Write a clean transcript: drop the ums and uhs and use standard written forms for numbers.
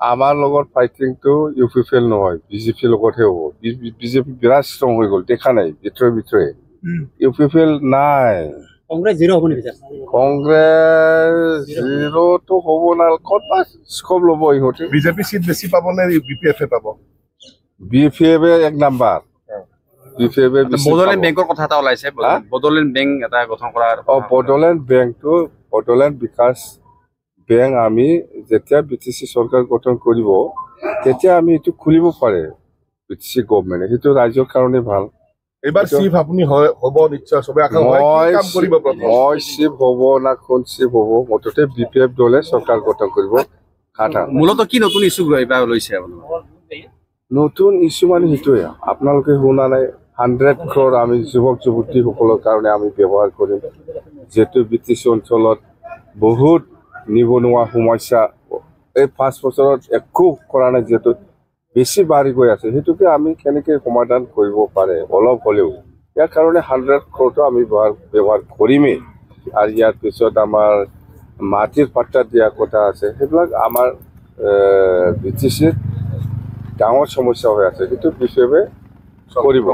আমাৰ লগত ফাইটিংটো UPPL নহয়, BJP লগতহে হ'ব। BJP বিৰাট ষ্ট্ৰং হৈ গ'ল, দেখা নাই ভিতৰে UPPL নাই। কংগ্ৰেছ জিৰ' হ'ব নেকি? কংগ্ৰেছ জিৰ'টো হ'ব না, ক'ত বা স্কোপ ল'ব ইহঁতে। বিজেপি চিট বেছি পাব নে BPF পাব? BPF এক নাম্বাৰ। BPF বড়োলেণ্ড বেংকৰ কথা এটা ওলাইছে, বড়োলেণ্ড বেংক এটা গঠন কৰাৰ। বড়োলেণ্ড বেংকটো, বড়োলেণ্ড বিকাশ বেংক আমি যেতিয়া BTC চৰকাৰ গঠন কৰিব তেতিয়া আমি এইটো খুলিব পাৰে BTC গভৰ্ণমেণ্টে, সেইটো ৰাইজৰ কাৰণে ভাল। এবাৰ চিফ আপুনি হ'ব নিশ্চয়, চবে আশা কৰে কি কাম কৰিব প্ৰথম? মই চিফ হ'ব না কোন চিফ হ'ব, মুঠতে BPF দলে চৰকাৰ গঠন কৰিব। মূলত কি নতুন ইছ্যু এইবাৰ লৈছে আপোনালোকে? নতুন ইছ্যু মানে সেইটোৱে, আপোনালোকে শুনা নাই 100 crore আমি যুৱক যুৱতীসকলৰ কাৰণে আমি ব্যৱহাৰ কৰিম। যিহেতু BTC অঞ্চলত বহুত নিবনুৱা সমস্যা এই 5 বছৰত একো কৰা নাই, যিহেতু বেছি বাঢ়ি গৈ আছে, সেইটোকে আমি কেনেকৈ সমাধান কৰিব পাৰে অলপ হ'লেও, ইয়াৰ কাৰণে 100 crore আমি ব্যৱহাৰ কৰিমেই। আৰু ইয়াৰ পিছত আমাৰ মাটিৰ পাট্টা দিয়া কথা আছে, সেইবিলাক আমাৰ BTCত ডাঙৰ সমস্যা হৈ আছে, সেইটো BPF কৰিব।